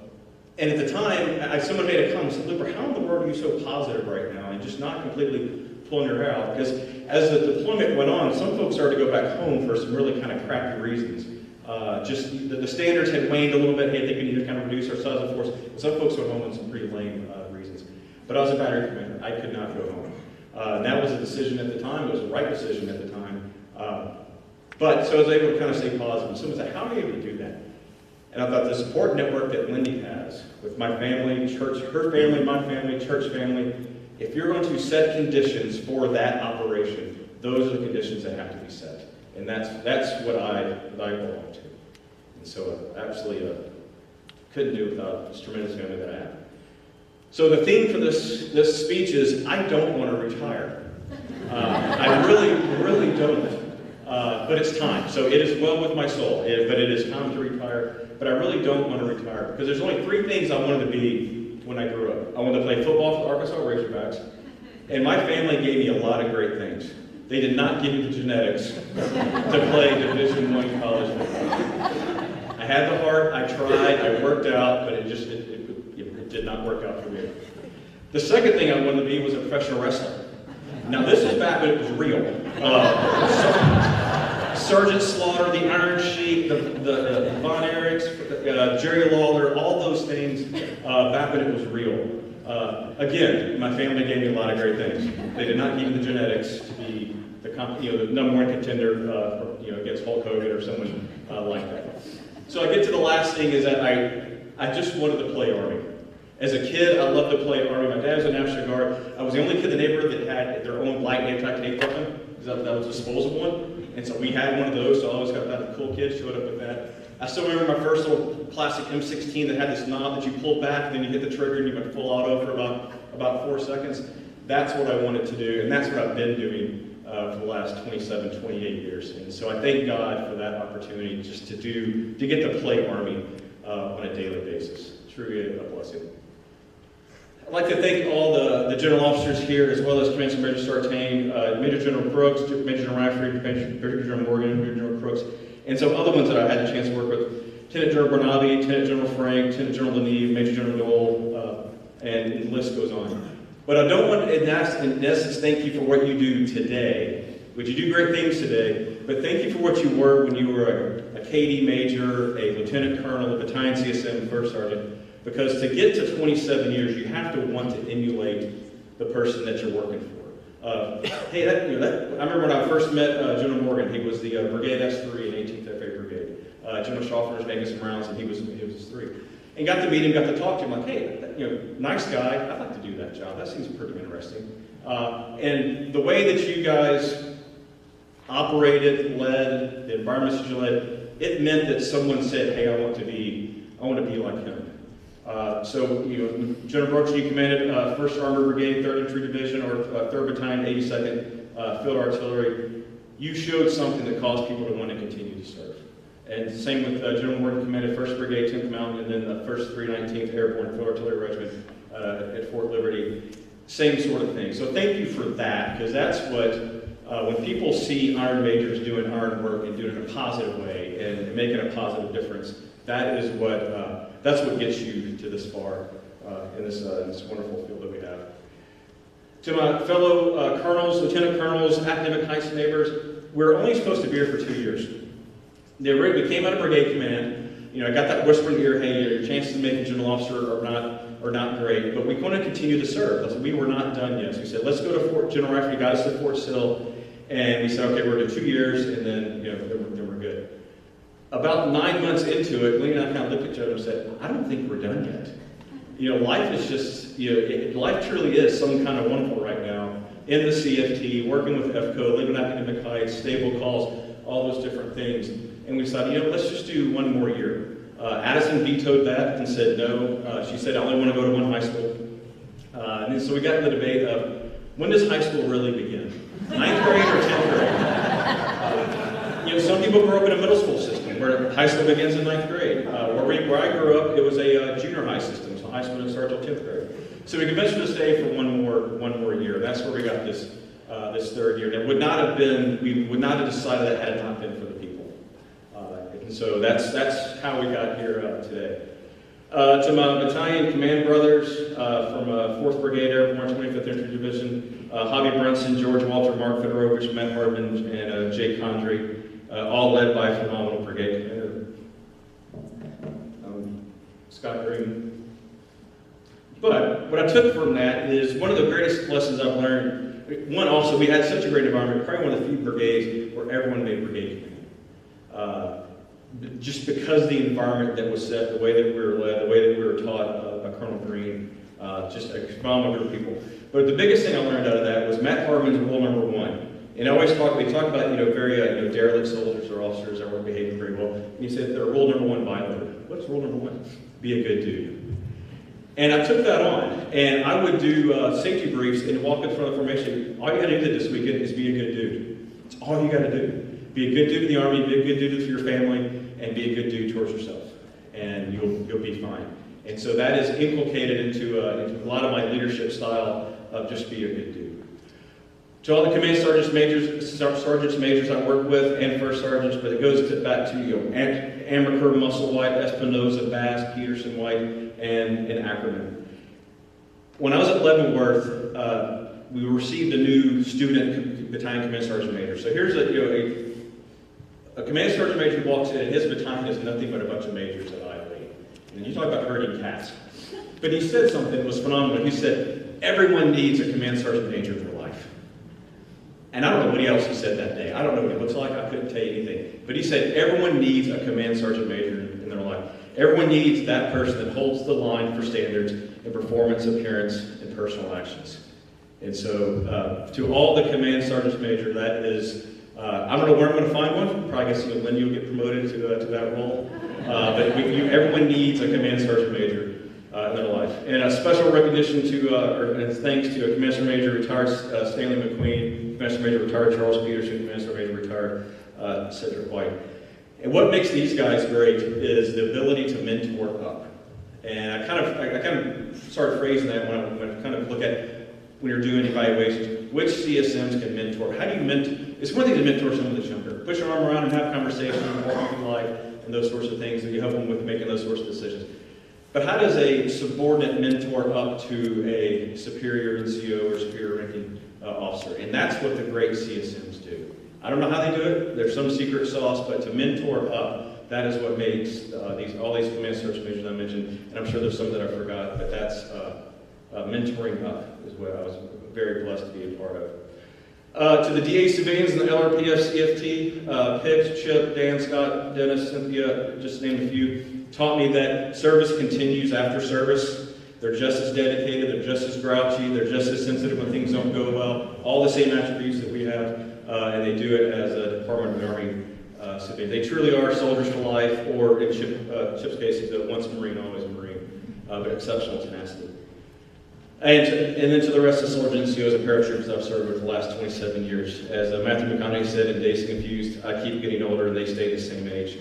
and at the time, someone made a comment and said, Luper, how in the world are you so positive right now and just not completely pulling your hair out? Because as the deployment went on, some folks started to go back home for some really kind of crappy reasons. Just the standards had waned a little bit. Hey, I think we need to kind of reduce our size of force. And some folks went home on some pretty lame reasons. But I was a battery commander. I could not go home. That was a decision at the time. It was the right decision at the time. But so I was able to kind of stay positive. Someone said, how are you able to do that? And I thought the support network that Lindy has with my family, church, her family, my family, church family, if you're going to set conditions for that operation, those are the conditions that have to be set. And that's what I belong to. And so absolutely couldn't do it without this tremendous family that I have. So the theme for this speech is, I don't want to retire. I really don't. but it's time. So it is well with my soul, but it is time to retire. But I really don't want to retire because there's only 3 things I wanted to be when I grew up. I wanted to play football for the Arkansas Razorbacks, and my family gave me a lot of great things. They did not give me the genetics to play Division I college football. I had the heart, I tried, I worked out, but it did not work out for me. The second thing I wanted to be was a professional wrestler. Now this is back when it was real. Sergeant Slaughter, the Iron Sheik, the Von Erichs, Jerry Lawler, all those things back when it was real. Again, my family gave me a lot of great things. They did not give me the genetics to be the number 1 contender against Hulk Hogan or someone like that. So I get to the last thing is that I just wanted to play Army. As a kid, I loved to play Army. My dad was a National Guard. I was the only kid in the neighborhood that had their own light anti-tank weapon, because that was a disposable one. And so we had one of those, so I always got that cool kid, showed up with that. I still remember my first little plastic M16 that had this knob that you pulled back, and then you hit the trigger and you went full auto for about 4 seconds. That's what I wanted to do, and that's what I've been doing for the last 27, 28 years. And so I thank God for that opportunity just to get to play Army on a daily basis. Truly a blessing. I'd like to thank all the general officers here, as well as Command Major Sartain, Major General Crooks, Major General Rafferty, Major General Morgan, Major General Crooks, and some other ones that I had the chance to work with. Lieutenant General Bernabe, Lieutenant General Frank, Lieutenant General Leneve, Major General Dole, and the list goes on. But I don't want to, in essence, thank you for what you do today, which you do great things today, but thank you for what you were when you were a KD Major, a Lieutenant Colonel, a Battalion CSM, First Sergeant, because to get to 27 years, you have to want to emulate the person that you're working for. I remember when I first met General Morgan. He was the Brigade S3 in 18th FA Brigade. General Schoffer was making some rounds, and he was S3. And got to meet him, got to talk to him, like, hey, nice guy. I'd like to do that job. That seems pretty interesting. And the way that you guys operated, led, the environments that you led, it meant that someone said, hey, I want to be like him. General Brooks, you commanded 1st Armored Brigade, 3rd Infantry Division, or 3rd Battalion, 82nd Field Artillery. You showed something that caused people to want to continue to serve. And same with General Morgan, commanded 1st Brigade, 10th Mountain, and then the 1st 319th Airborne Field Artillery Regiment at Fort Liberty. Same sort of thing. So thank you for that, because that's what, when people see Iron Majors doing iron work and doing it in a positive way and making a positive difference, that is that's what gets you to this far in this wonderful field that we have. To my fellow colonels, lieutenant colonels, academic Heights neighbors, we're only supposed to be here for 2 years. We came out of brigade command. I got that whisper in the ear, hey, your chances of making general officer are not great, but we're going to continue to serve. We were not done yet. So we said, let's go to General Rafferty got us to Fort Sill, and we said, okay, we're going to do 2 years, and then then we're good. About 9 months into it, Lee and I kind of looked at each other and said, I don't think we're done yet. Life is just, life truly is some kind of wonderful right now. In the CFT, working with FCO, living academic Heights, stable calls, all those different things. And we decided, let's just do 1 more year. Addison vetoed that and said no. She said, I only want to go to 1 high school. And then, so we got in the debate of, when does high school really begin? 9th grade or 10th grade? Some people grew up in a middle school system where high school begins in 9th grade. Where I grew up, it was a junior high system, so high school didn't start till 10th grade. So we convinced her to stay for one more year. That's where we got this 3rd year. And it would not have been, we would not have decided that had it not been for the people. And so that's how we got here today. To my battalion command brothers from 4th Brigade Airborne, 25th Infantry Division, Hobby Brunson, George Walter, Mark Fedorovich, Matt Hardman, and Jake Condry, all led by a phenomenal brigade commander, Scott Green. But what I took from that is one of the greatest lessons I've learned. One, also, we had such a great environment, probably one of the few brigades where everyone made brigade command. Just because the environment that was set, the way that we were led, the way that we were taught by Colonel Green, just a phenomenal group of people. But the biggest thing I learned out of that was Matt Harmon's rule number 1. And we talk about, very, derelict soldiers or officers that weren't behaving very well. And he said, their rule number 1 violator. What's rule number 1? Be a good dude. And I took that on, and I would do safety briefs and walk in front of the formation. All you got to do this weekend is be a good dude. It's all you got to do. Be a good dude in the Army, be a good dude for your family, and be a good dude towards yourself. And you'll be fine. And so that is inculcated into a lot of my leadership style of just be a good dude. To all the command sergeants majors I work with, and first sergeants, but it goes back to Amaker, Musselwhite, Espinosa, Bass, Peterson, White, and Ackerman. When I was at Leavenworth, we received a new student battalion command sergeant major. So here's a command sergeant major who walks in, and his battalion is nothing but a bunch of majors at ILE. And you talk about herding cats. But he said something that was phenomenal. He said, everyone needs a command sergeant major in their life. And I don't know what else he said that day. I don't know what it looks like. I couldn't tell you anything. But he said, everyone needs a command sergeant major in their life. Everyone needs that person that holds the line for standards in performance, appearance, and personal actions. And so, to all the command sergeants major, that is, I don't know where I'm going to find one. Probably guess when you'll get promoted to that role. But everyone needs a command sergeant major in their life. And a special recognition and thanks to Command Sergeant Major retired Stanley McQueen, Command Sergeant Major retired Charles Peterson, Command Sergeant Major retired Cedric White. And what makes these guys great is the ability to mentor up. And I kind of started phrasing that when I kind of look at when you're doing evaluations, which CSMs can mentor? How do you mentor? It's one thing to mentor someone that's younger. Push your arm around and have conversations, walk through life, and those sorts of things, and you help them with making those sorts of decisions. But how does a subordinate mentor up to a superior NCO or superior ranking officer? And that's what the great CSMs do. I don't know how they do it. There's some secret sauce, but to mentor up, that is what makes all these command search majors I mentioned, and I'm sure there's some that I forgot, but that's mentoring up is what I was very blessed to be a part of. To the DA civilians and the LRPF CFT, Pitts, Chip, Dan, Scott, Dennis, Cynthia, just to name a few, taught me that service continues after service. They're just as dedicated, they're just as grouchy, they're just as sensitive when things don't go well. All the same attributes that we have, and they do it as a Department of the Army civilian. They truly are soldiers for life, or in Chip's case, once a Marine, always a Marine, but exceptional tenacity. And then to the rest of the soldiers and NCOs and paratroopers I've served with the last 27 years. As Matthew McConaughey said in Dazed and Confused, I keep getting older and they stay the same age.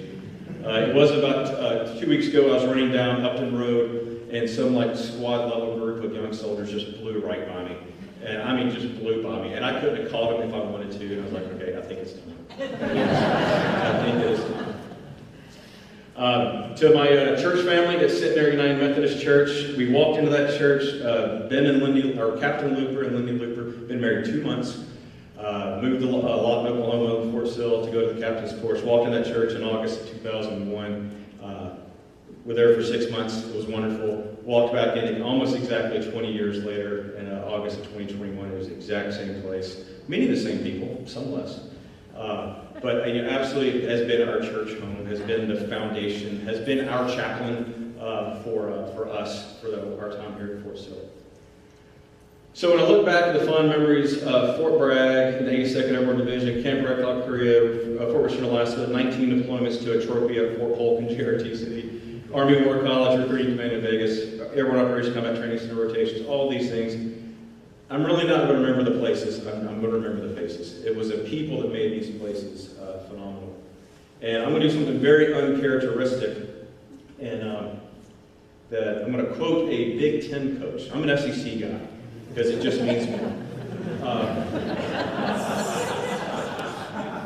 It was about 2 weeks ago, I was running down Upton Road, and some squad level group of young soldiers just blew right by me. And I mean, just blew by me. And I couldn't have called them if I wanted to, and I was like, okay, I think it's time. I think it is time. To my church family at Centenary United Methodist Church, we walked into that church, Ben and Lindy, or Captain Luper and Lindy Luper, been married 2 months, moved to Lawton, Oklahoma, Fort Sill to go to the captain's course, walked in that church in August of 2001, were there for 6 months, it was wonderful, walked back in almost exactly 20 years later, in August of 2021, it was the exact same place, meeting the same people, some less. But absolutely has been our church home, has been the foundation, has been our chaplain for us for our time here at Fort Sill. So when I look back at the fond memories of Fort Bragg and the 82nd Airborne Division, Camp Reclock, Korea, Fort Richard, Alaska, 19 deployments to Atropia, Fort Polk, and GRT City, Army War College, Recruiting Command in Vegas, Airborne Operations Combat Training Center rotations, all these things. I'm really not going to remember the places, I'm going to remember the faces. It was the people that made these places phenomenal. And I'm going to do something very uncharacteristic, and that I'm going to quote a Big Ten coach. I'm an SEC guy, because it just means more.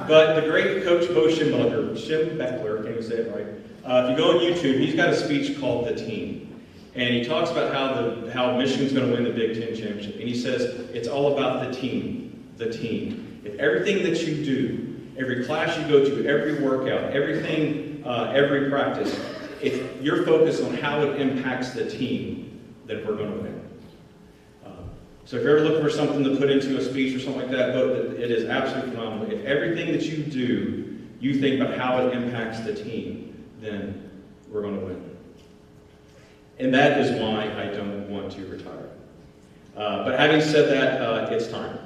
But the great coach Bo Schembechler, can't even say it right. If you go on YouTube, he's got a speech called The Team. And he talks about how Michigan's going to win the Big Ten championship. And he says, it's all about the team, the team. If everything that you do, every class you go to, every workout, everything, every practice, if you're focused on how it impacts the team, then we're going to win. So if you're ever looking for something to put into a speech or something like that, it is absolutely phenomenal. If everything that you do, you think about how it impacts the team, then we're going to win. And that is why I don't want to retire. But having said that, it's time.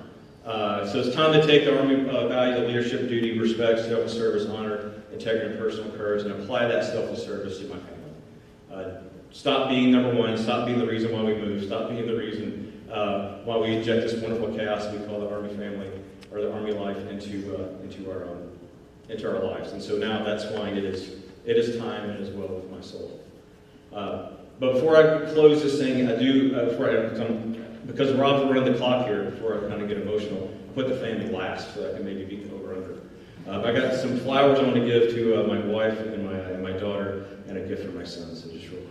So it's time to take the Army values of leadership, duty, respect, selfless service, honor, integrity, and personal courage, and apply that selfless service to my family. Stop being number one. Stop being the reason why we move. Stop being the reason why we inject this wonderful chaos we call the Army family, or the Army life, into our own. into our lives. And so now that's why it is time and as well with my soul. But before I close this thing, I do, because Rob's running the clock here, before I kind of get emotional, put the family last so I can maybe beat the over under. I got some flowers I want to give to my wife and my daughter, and a gift for my son, so just real quick.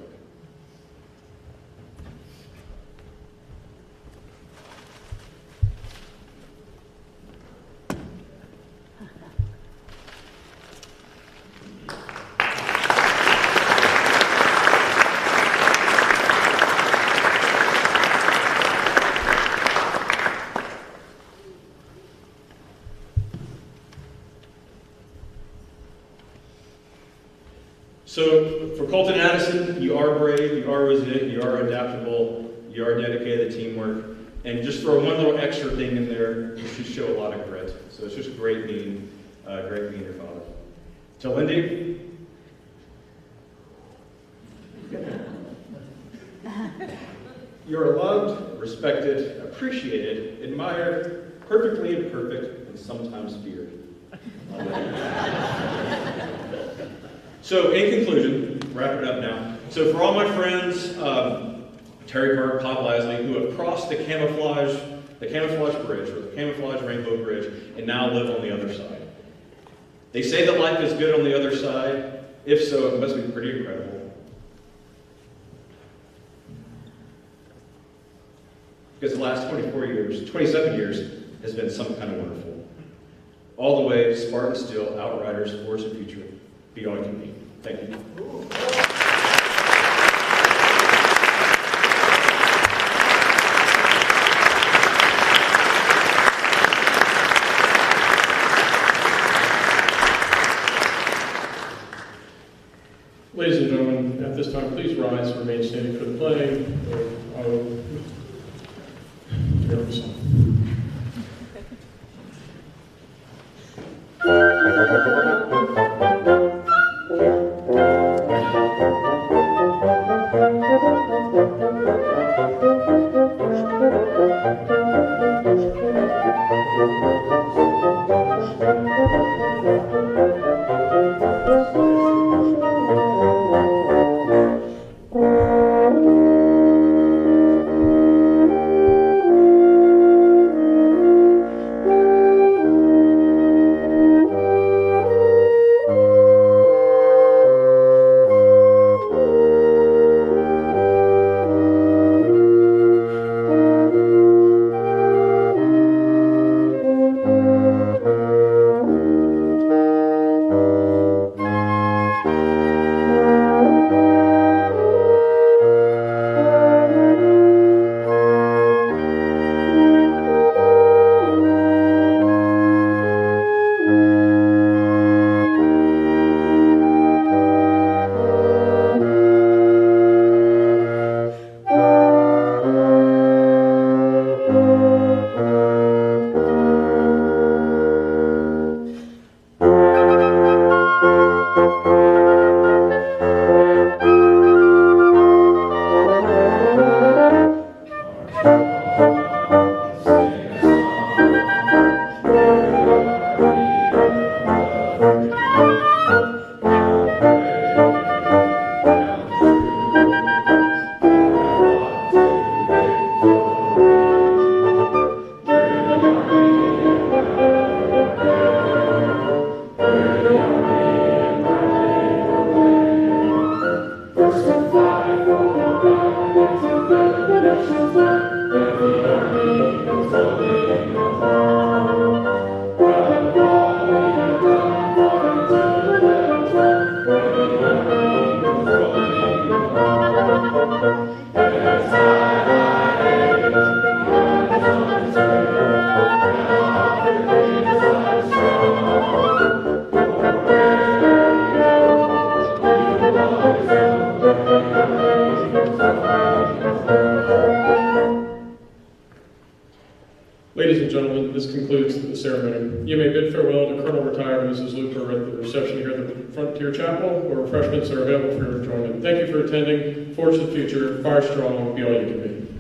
So for Colton Addison, you are brave, you are resilient, you are adaptable, you are dedicated to teamwork, and just throw one little extra thing in there, you should show a lot of grit. So it's just great being your father. To Lindy, you're loved, respected, appreciated, admired, perfectly imperfect, and sometimes feared. So in conclusion, wrap it up now. So for all my friends, Terry Burke, Pop Lasley, who have crossed the camouflage bridge, or the camouflage rainbow bridge, and now live on the other side. They say that life is good on the other side. If so, it must be pretty incredible. Because the last 27 years has been some kind of wonderful. All the way, Spartan Steel, Outriders, Force and Future, be all you can be. Thank you. Ladies and gentlemen, at this time, please rise and remain standing for the playing of our terrible song. Ladies and gentlemen, this concludes the ceremony. You may bid farewell to Colonel Retired Mrs. Luper at the reception here at the Frontier Chapel, where refreshments are available for your enjoyment. Thank you for attending. Forge the future, fire strong, be all you can be.